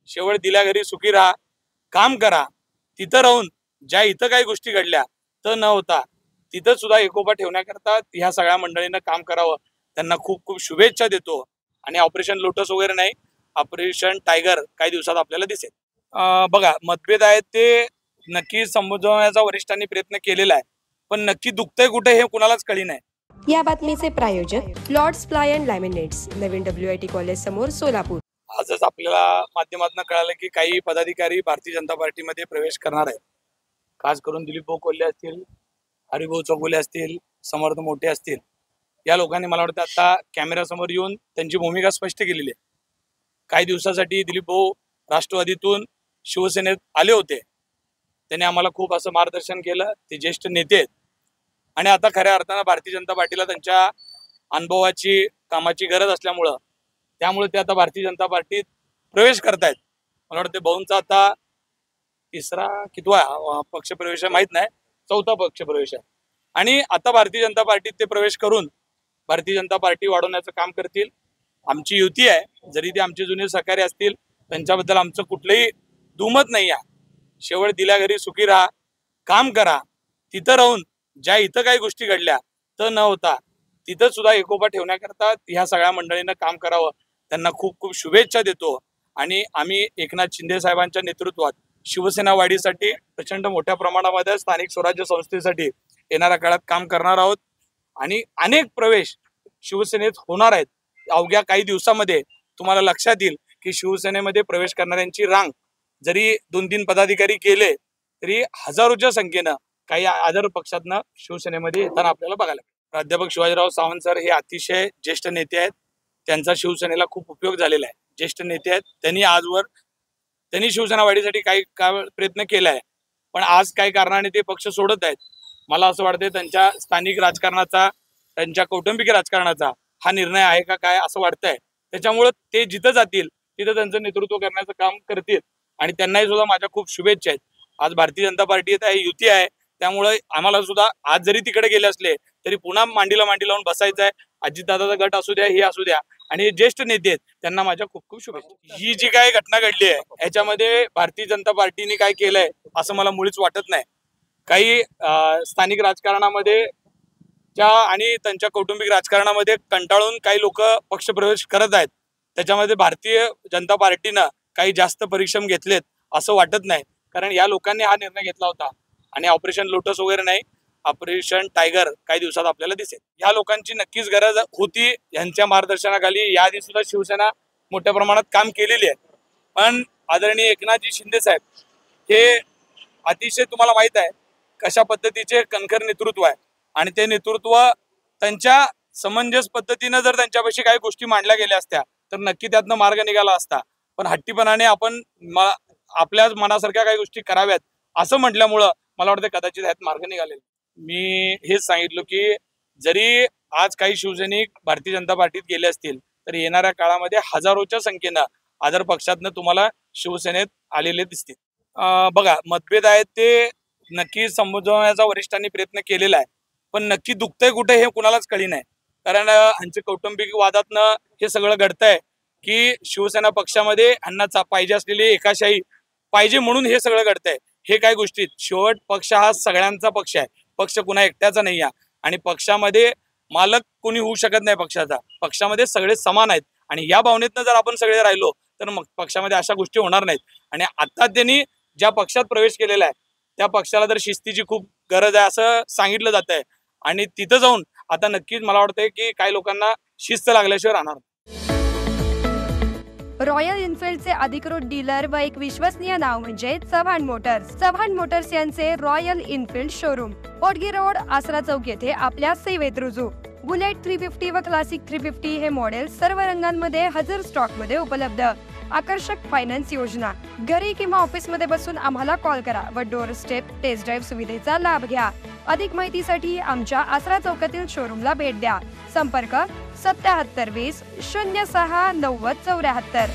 शेवट दिल्या घरी सुखी राहा, काम करा. तिथं राहून ज्या इथं काही गोष्टी घडल्या तर न होता तिथं सुद्धा एकोपा ठेवण्याकरता ह्या सगळ्या मंडळींना काम करावं. त्यांना खूप खूप शुभेच्छा देतो. आणि ऑपरेशन लोटस वगैरे नाही, ऑपरेशन टायगर काही दिवसात आपल्याला दिसेल. बघा, मतभेद आहेत ते नक्की समजवण्याचा वरिष्ठांनी प्रयत्न केलेला आहे, पण नक्की दुखतंय कुठे हे कुणालाच कळी नाही. या बातमीचे प्रायोजक लॉर्ड्स प्लाय अँड लॅमिनेट्स, नवीन WIT कॉलेज समोर, सोलापूर. आजच आपल्याला माध्यमातून कळालं की काही पदाधिकारी भारतीय जनता पार्टीमध्ये प्रवेश करणार आहेत. खास करून दिलीप भाऊ कोल्हे असतील, हरिभाऊ चौगुले असतील, समर्थ मोठे असतील, या लोकांनी मला वाटतं आता कॅमेऱ्यासमोर येऊन त्यांची भूमिका स्पष्ट केलेली आहे. काही दिवसासाठी दिलीप भाऊ राष्ट्रवादीतून शिवसेनेत आले होते. त्यांनी आम्हाला खूप असं मार्गदर्शन केलं. ते ज्येष्ठ नेते आहेत आणि आता खऱ्या अर्थानं भारतीय जनता पार्टीला त्यांच्या अनुभवाची, कामाची गरज असल्यामुळं त्यामुळे ते आता भारतीय जनता पार्टीत प्रवेश करतायत. मला वाटतं भाऊंचा आता तिसरा कितवा पक्षप्रवेश आहे माहीत नाही, चौथा पक्षप्रवेश आहे. आणि आता भारतीय जनता पार्टीत ते प्रवेश करून भारतीय जनता पार्टी वाढवण्याचं काम करतील. आमची युती आहे, जरी ते आमचे जुने सहकारी असतील त्यांच्याबद्दल आमचं कुठलंही दुमत नाही आहे. शेवट दिल्या घरी सुखी राहा, काम करा. तिथं राहून ज्या इथं काही गोष्टी घडल्या तर न होता तिथं सुद्धा एकोपा ठेवण्याकरता ह्या सगळ्या मंडळींना काम करावं. त्यांना खूप खूप शुभेच्छा देतो. आणि आम्ही एकनाथ शिंदे साहेबांच्या नेतृत्वात शिवसेना वाढीसाठी प्रचंड मोठ्या प्रमाणामध्ये स्थानिक स्वराज्य संस्थेसाठी येणाऱ्या काळात काम करणार आहोत. आणि अनेक प्रवेश शिवसेनेत होणार आहेत. अवघ्या काही दिवसामध्ये तुम्हाला लक्षात येईल की शिवसेनेमध्ये प्रवेश करणाऱ्यांची रांग जरी 2-3 पदाधिकारी केले तरी हजारोच्या संख्येनं काही आदर पक्षातनं शिवसेनेमध्ये येताना आपल्याला बघायला मिळेल. प्राध्यापक शिवाजीराव सावंत सर हे अतिशय ज्येष्ठ नेते आहेत. त्यांचा शिवसेनेला खूप उपयोग झालेला आहे. ज्येष्ठ नेते आहेत. त्यांनी शिवसेना वाढीसाठी काही प्रयत्न केला आहे, पण आज काही कारणाने ते पक्ष सोडत आहेत. मला असं वाटतं त्यांच्या स्थानिक राजकारणाचा, त्यांच्या कौटुंबिक राजकारणाचा हा निर्णय आहे का काय असं वाटतंय. त्याच्यामुळे ते जिथं जातील तिथं त्यांचं नेतृत्व करण्याचं काम करतील. आणि त्यांनाही सुद्धा माझ्या खूप शुभेच्छा आहेत. आज भारतीय जनता पार्टी आहे, युती आहे, त्यामुळे आम्हाला सुद्धा आज जरी तिकडे गेले असले तरी पुन्हा मांडीला मांडी लावून बसायचं आहे. अजितदादाचा गट असू द्या, हे असू द्या, आणि हे ज्येष्ठ नेते आहेत त्यांना माझ्या खूप खूप शुभेच्छा. ही जी काय घटना घडली आहे याच्यामध्ये भारतीय जनता पार्टीने काय केलंय असं मला मुळीच वाटत नाही. काही स्थानिक राजकारणामध्ये आणि त्यांच्या कौटुंबिक राजकारणामध्ये कंटाळून काही लोक पक्षप्रवेश करत आहेत. त्याच्यामध्ये भारतीय जनता पार्टीनं काही जास्त परिश्रम घेतलेत असं वाटत नाही, कारण या लोकांनी हा निर्णय घेतला होता. आणि ऑपरेशन लोटस वगैरे नाही, ऑपरेशन टायगर काही दिवसात आपल्याला दिसेल. या लोकांची नक्कीच गरज होती. यांच्या मार्गदर्शनाखाली याआधी सुद्धा शिवसेना मोठ्या प्रमाणात काम केलेली आहे. पण आदरणीय एकनाथजी शिंदे साहेब हे अतिशय, तुम्हाला माहित आहे कशा पद्धतीचे कणखर नेतृत्व आहे. आणि ते नेतृत्व त्यांच्या समंजस पद्धतीनं जर त्यांच्यापाशी काही गोष्टी मांडल्या गेल्या असत्या तर नक्की त्यातनं मार्ग निघाला असता. पण हट्टीपणाने आपण आपल्या मनासारख्या काही गोष्टी कराव्यात असं म्हटल्यामुळं मला वाटतं कदाचित ह्यात मार्ग निघाले. मी हेच सांगितलं की जरी आज काही शिवसैनिक भारतीय जनता पार्टीत गेले असतील तर येणाऱ्या काळामध्ये हजारोच्या संख्येनं आदर पक्षातनं तुम्हाला शिवसेनेत आलेले दिसतील. बघा, मतभेद आहेत ते नक्की समजवण्याचा वरिष्ठांनी प्रयत्न केलेला आहे, पण नक्की दुखतंय कुठे हे कुणालाच कळी नाही. कारण ह्यांचे कौटुंबिक वादातनं हे सगळं घडतंय की शिवसेना पक्षामध्ये ह्यांना पाहिजे असलेली एकाशाही पाहिजे म्हणून हे सगळं घडतंय. हे काय गोष्टीत शेवट पक्ष हा सगळ्यांचा पक्ष आहे, पक्ष कुणा एकट्याचा नाही आहे. आणि पक्षामध्ये मालक कोणी होऊ शकत नाही पक्षाचा. पक्षामध्ये सगळे समान आहेत. आणि या भावनेतनं जर आपण सगळे राहिलो तर मग पक्षामध्ये अशा गोष्टी होणार नाहीत. आणि आता त्यांनी ज्या पक्षात प्रवेश केलेला आहे त्या पक्षाला तर शिस्तीची खूप गरज आहे असं सांगितलं जात आहे. आणि तिथं जाऊन आता नक्कीच मला वाटतंय की काही लोकांना शिस्त लागल्याशिवाय राहणार. रॉयल एनफिल्डचे अधिकृत डीलर व एक विश्वसनीय नाव म्हणजे चव्हाण मोटर्स. चव्हाण मोटर्स यांचे रॉयल एनफिल्ड शोरूम पोटगी रोड, आसरा चौक येथे आपल्या सेवेत रुजू. बुलेट 350 व क्लासिक 350 हे मॉडेल सर्व रंगांमध्ये हजर स्टॉक मध्ये उपलब्ध. आकर्षक फायनान्स योजना. घरी किंवा ऑफिस मध्ये बसून आम्हाला कॉल करा व डोअर स्टेप टेस्ट ड्राईव्ह सुविधेचा लाभ घ्या. अधिक माहितीसाठी आमच्या आसरा चौकातील शोरूमला भेट द्या. संपर्क 7720 06 90 74.